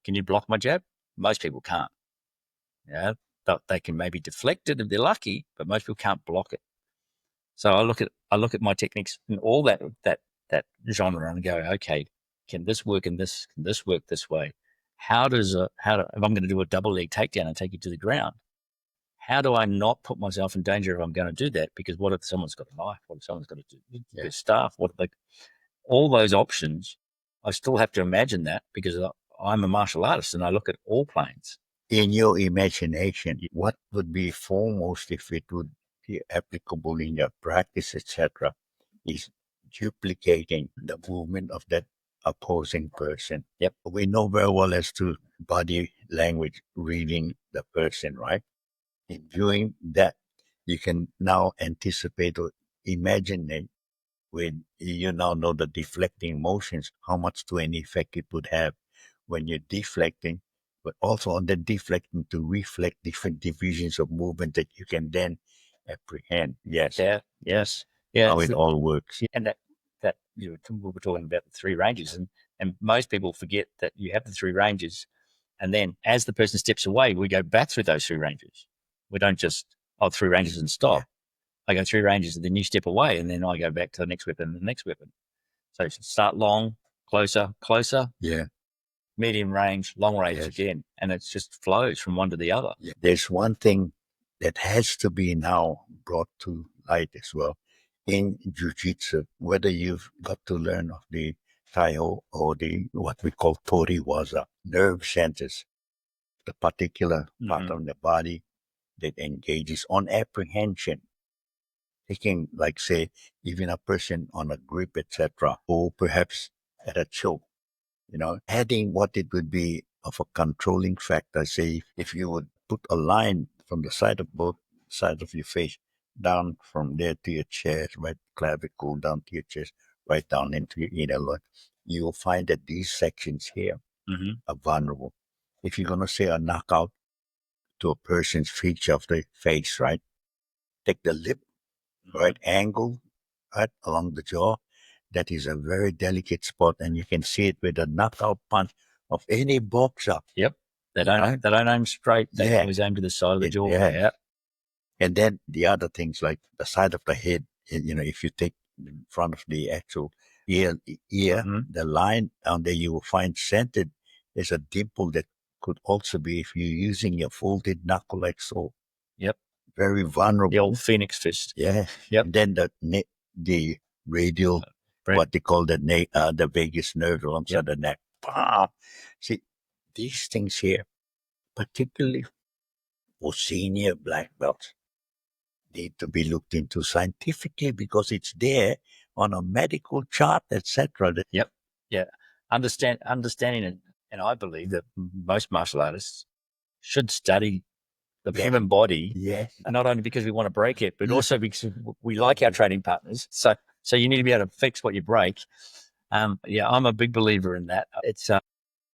Can you block my jab?" Most people can't. Yeah, but they can maybe deflect it if they're lucky, but most people can't block it. So I look at my techniques in all that genre and go, okay, can this work in this? Can this work this way? If I'm going to do a double leg takedown and take you to the ground, how do I not put myself in danger if I'm going to do that? Because what if someone's got a knife? What if someone's got a staff? All those options, I still have to imagine that, because I'm a martial artist and I look at all planes. In your imagination, what would be foremost, if it would be applicable in your practice, etc., is duplicating the movement of that opposing person. Yep. We know very well as to body language, reading the person, right? In doing that, you can now anticipate or imagine it when you now know the deflecting motions, how much to any effect it would have when you're deflecting, but also on the deflecting to reflect different divisions of movement that you can then apprehend. Yes. Yeah. Yes. Yeah. How it all works. And that we were talking about the three ranges, and most people forget that you have the three ranges, and then as the person steps away, we go back through those three ranges. We don't just three ranges and stop. Yeah. I go three ranges and then you step away, and then I go back to the next weapon and the next weapon. So start long, closer, Yeah. medium range, long range again, and it just flows from one to the other. Yeah. There's one thing that has to be now brought to light as well in jiu-jitsu, whether you've got to learn of the Taiho or the what we call Toriwaza, nerve centers, the particular part of the body that engages on apprehension. Taking, like, say, even a person on a grip, etc., or perhaps at a choke, adding what it would be of a controlling factor. Say, if you would put a line from the side of both sides of your face, down from there to your chest, right clavicle, down to your chest, right down into your inner lung, you will find that these sections here are vulnerable. If you're going to say a knockout to a person's feature of the face, right, take the lip, right angle, right along the jaw. That is a very delicate spot, and you can see it with a knockout punch of any boxer. Yep. They don't aim straight. They always aim to the side of the jaw. Yeah. And then the other things like the side of the head, if you take in front of the actual ear, the line down there, you will find centered. There's a dimple that could also be, if you're using your folded knuckle like so. Yep. Very vulnerable. The old phoenix fist. Yeah. Yep. And then the radial, what they call the vagus nerve alongside the neck. See, these things here, particularly for senior black belts, need to be looked into scientifically, because it's there on a medical chart, etc. Yep. Yeah. Understanding it, and I believe that most martial artists should study the human body. Yes. Not only because we want to break it, but also because we like our training partners. So you need to be able to fix what you break. I'm a big believer in that. It's an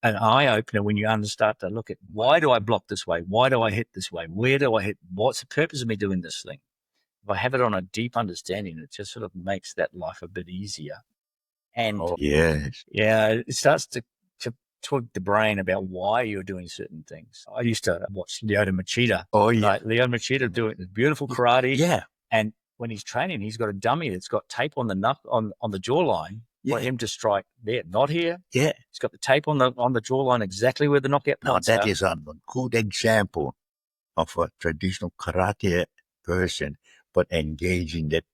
eye opener when you start to look at, why do I block this way? Why do I hit this way? Where do I hit? What's the purpose of me doing this thing? If I have it on a deep understanding, it just sort of makes that life a bit easier. And it starts to talk the brain about why you're doing certain things. I used to watch Lyoto Machida. Oh, yeah. Like Lyoto Machida doing beautiful karate. Yeah. And when he's training, he's got a dummy that's got tape on the on the jawline for him to strike there, not here. Yeah. He's got the tape on the jawline exactly where the knockout Now points that are. is a good example of a traditional karate person, but engaging that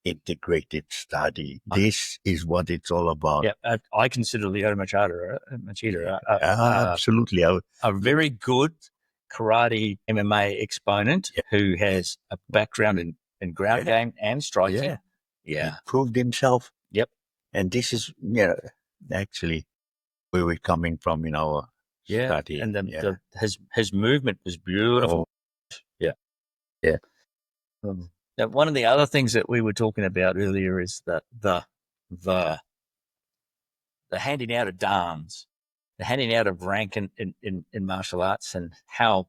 integrated study. This is what it's all about. Yeah, I consider Lyoto Machida Absolutely. a very good karate MMA exponent who has a background in ground game and striking. He proved himself. Yep. And this is, actually where we're coming from in our study. And his movement was beautiful. Yeah. Now, one of the other things that we were talking about earlier is that the handing out of dans, the handing out of rank in martial arts, and how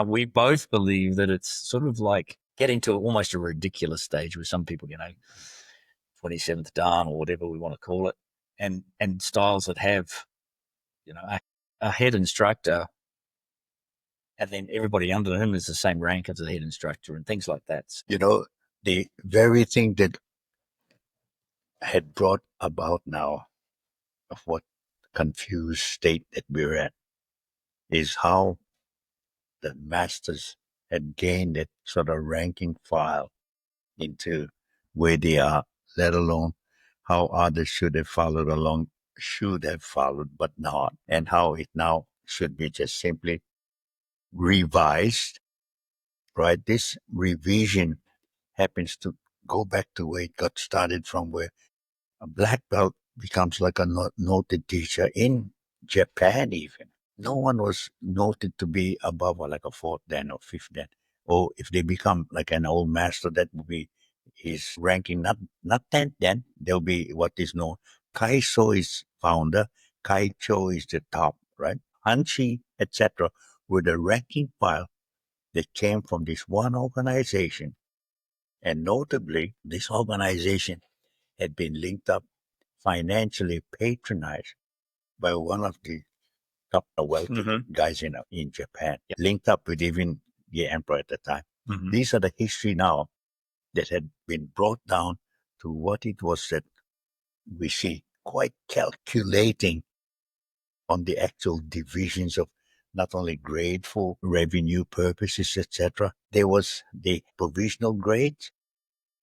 we both believe that it's sort of like getting to almost a ridiculous stage where some people, 27th dan or whatever we want to call it, and styles that have, a head instructor, and then everybody under him is the same rank as the head instructor and things like that. The very thing that had brought about now of what confused state that we're at is how the masters had gained that sort of ranking file into where they are, let alone how others should have followed, but not, and how it now should be just simply revised, right? This revision happens to go back to where it got started from, where a black belt becomes like a noted teacher in Japan even. No one was noted to be above like a fourth dan or fifth dan. Or if they become like an old master, that would be his ranking, not 10th dan. There'll be what is known. Kaiso is founder, Kaicho is the top, right? Hanshi, etc. were the ranking file that came from this one organization. And notably, this organization had been linked up, financially patronized by one of the top wealthy guys in Japan, linked up with even the emperor at the time. These are the history now that had been brought down to what it was that we see quite calculating on the actual divisions of not only grade for revenue purposes, etc. There was the provisional grades,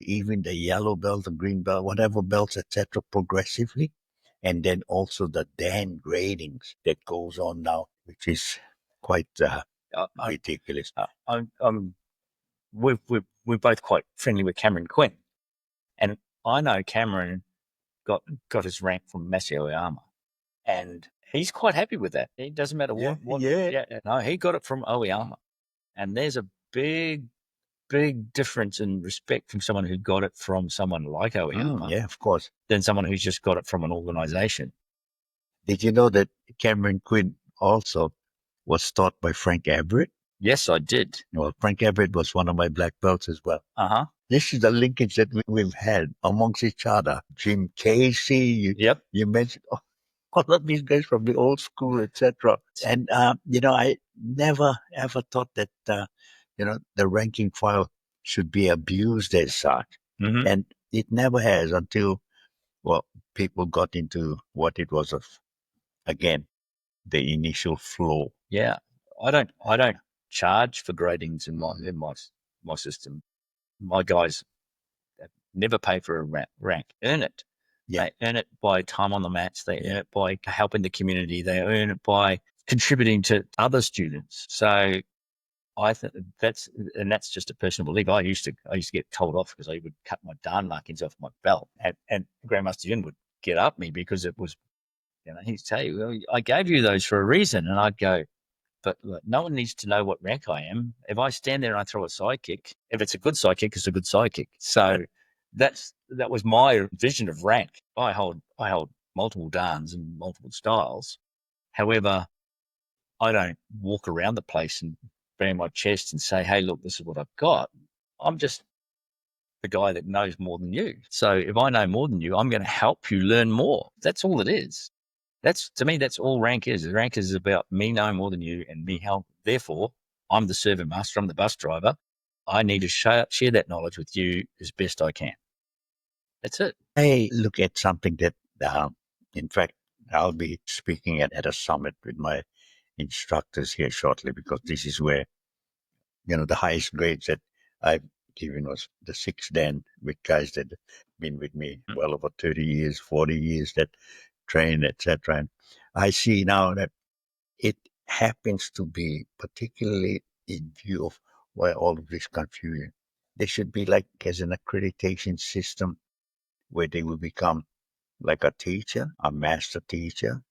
even the yellow belt, the green belt, whatever belts, etc., progressively. And then also the dan gradings that goes on now, which is quite ridiculous. We're both quite friendly with Cameron Quinn. And I know Cameron got his rank from Masao Oyama. And he's quite happy with that. It doesn't matter what. No, he got it from Oyama. And there's a big difference in respect from someone who got it from someone like Oyama. Yeah, of course. Than someone who's just got it from an organization. Did you know that Cameron Quinn also was taught by Frank Everett? Yes, I did. Well, Frank Everett was one of my black belts as well. This is the linkage that we've had amongst each other. Jim Casey, you mentioned all of these guys from the old school, etc. And, I never, ever thought that, the ranking file should be abused as such. And it never has until, people got into what it was again, the initial flow. Yeah. I don't charge for gradings in my system. My guys never pay for a rank, earn it. They earn it by time on the mats. They earn it by helping the community. They earn it by contributing to other students. So I think that's just a personal belief. I used to get told off because I would cut my dan markings off my belt, and Grandmaster Yun would get up me because it was, he'd say, "Well, I gave you those for a reason," and I'd go, "But look, no one needs to know what rank I am. If I stand there and I throw a side kick, if it's a good side kick, it's a good side kick." So that was my vision of rank. I hold multiple dans and multiple styles. However, I don't walk around the place and bang my chest and say, "Hey, look, this is what I've got." I'm just the guy that knows more than you. So if I know more than you, I'm going to help you learn more. That's all it is. To me, that's all rank is. Rank is about me knowing more than you and me help. Therefore, I'm the servant master. I'm the bus driver. I need to share that knowledge with you as best I can. That's it. I look at something that, in fact, I'll be speaking at a summit with my instructors here shortly, because this is where, the highest grades that I've given was the 6th Dan, with guys that have been with me well over 30 years, 40 years, that train, etc. And I see now that it happens to be, particularly in view of why all of this confusion, there should be like as an accreditation system where they will become like a teacher, a master teacher,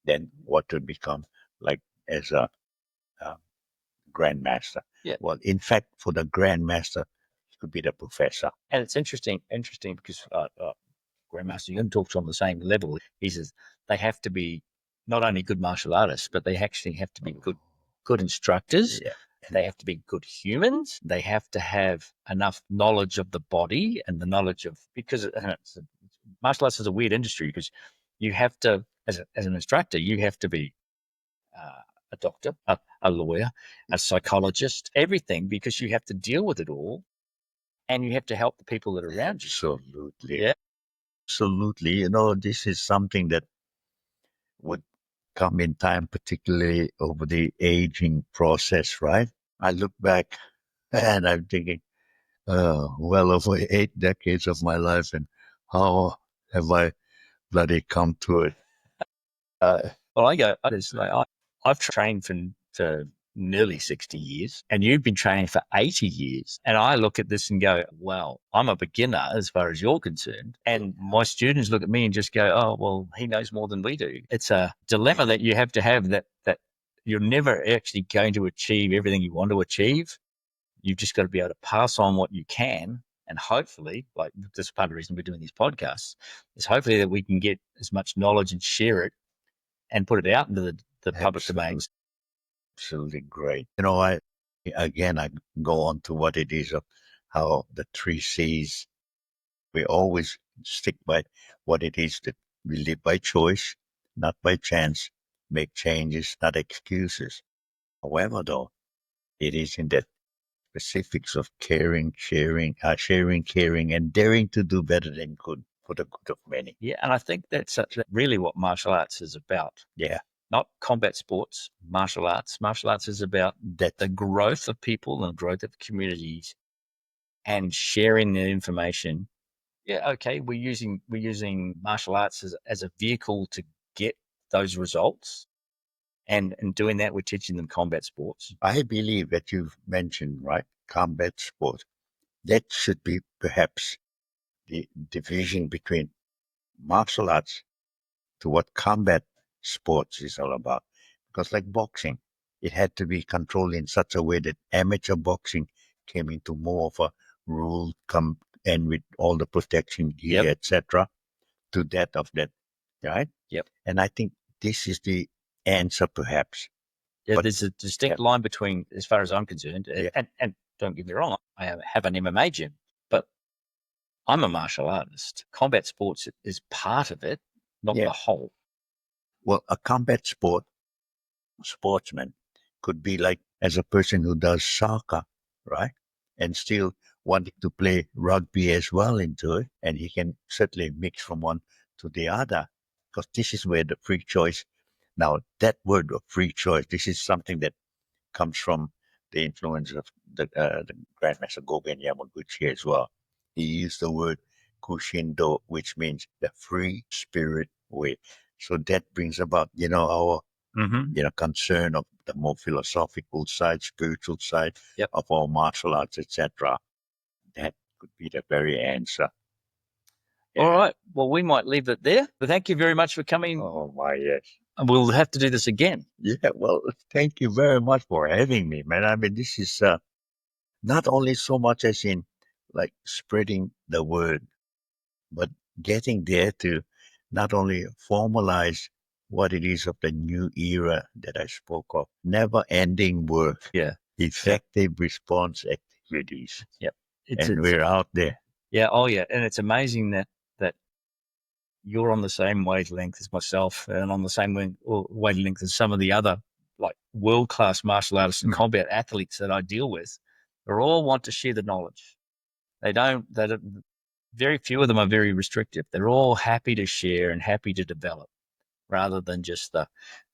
then what would become like as a grandmaster. Yeah. Well, in fact, for the grandmaster, it could be the professor. And it's interesting because Grandmaster Yun talks on the same level. He says they have to be not only good martial artists, but they actually have to be good instructors. Yeah. They have to be good humans. They have to have enough knowledge of the body and the knowledge of, because martial arts is a weird industry, because you have to, as an instructor, you have to be a doctor, a lawyer, a psychologist, everything, because you have to deal with it all, and you have to help the people that are around you. Absolutely. Yeah. Absolutely. This is something that would come in time, particularly over the aging process, right? I look back and I'm thinking, well over 8 decades of my life, and how have I bloody come to it? Well, I've trained for nearly 60 years, and you've been training for 80 years. And I look at this and go, well, I'm a beginner as far as you're concerned. And my students look at me and just go, oh, well, he knows more than we do. It's a dilemma that you have that you're never actually going to achieve everything you want to achieve. You've just got to be able to pass on what you can. And hopefully, like this is part of the reason we're doing these podcasts, is hopefully that we can get as much knowledge and share it and put it out into the public domains. Absolutely great. I go on to what it is of how the 3 C's, we always stick by what it is, that we live by choice, not by chance, make changes, not excuses. However, though, it is in that specifics of caring, sharing, caring, and daring to do better than good for the good of many. Yeah, and I think that's really what martial arts is about. Yeah. Not combat sports, martial arts. Martial arts is about the growth of people and growth of communities and sharing the information. Yeah, okay, we're using martial arts as a vehicle to get those results. And doing that, we're teaching them combat sports. I believe that you've mentioned, right, combat sport. That should be perhaps the division between martial arts to what combat sports is all about. Because like boxing, it had to be controlled in such a way that amateur boxing came into more of a rule and with all the protection gear, etc., to that of that, right? Yep. And I think this is the answer, perhaps. Yeah, there's a distinct line between, as far as I'm concerned, and don't get me wrong, I have an MMA gym, but I'm a martial artist. Combat sports is part of it, not the whole. Well, a combat sportsman could be like as a person who does soccer, right? And still wanting to play rugby as well into it. And he can certainly mix from one to the other, because this is where the free choice. Now, that word of free choice, this is something that comes from the influence of the Grandmaster Gogen Yamaguchi as well. He used the word Kushindo, which means the free spirit way. So that brings about, our concern of the more philosophical side, spiritual side of our martial arts, etc. That could be the very answer. Yeah. All right. Well, we might leave it there. But thank you very much for coming. Oh, my, yes. And we'll have to do this again. Yeah, well, thank you very much for having me, man. I mean, this is not only so much as in like spreading the word, but getting there to not only formalize what it is of the new era that I spoke of, never-ending work, effective response activities. Yep. We're out there. Yeah. Oh, yeah. And it's amazing that you're on the same wavelength as myself and on the same wavelength as some of the other like world-class martial artists and combat athletes that I deal with. They all want to share the knowledge. Very few of them are very restrictive. They're all happy to share and happy to develop, rather than just well,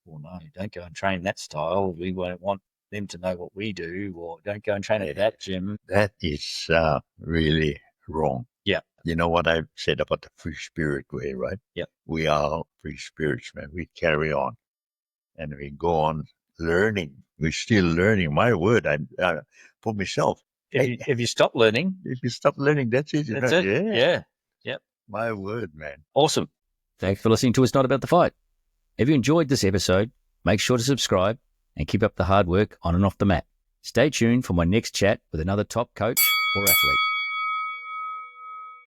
no, don't go and train that style. We won't want them to know what we do, or don't go and train at that gym. That is really wrong. Yeah. You know what I said about the free spirit way, right? Yeah. We are free spirits, man. We carry on and we go on learning. We're still learning. My word, for myself. If you stop learning, If you stop learning, that's it. that's it. Yeah. Yep. My word, man. Awesome. Thanks for listening to It's Not About the Fight. If you enjoyed this episode, make sure to subscribe and keep up the hard work on and off the mat. Stay tuned for my next chat with another top coach or athlete.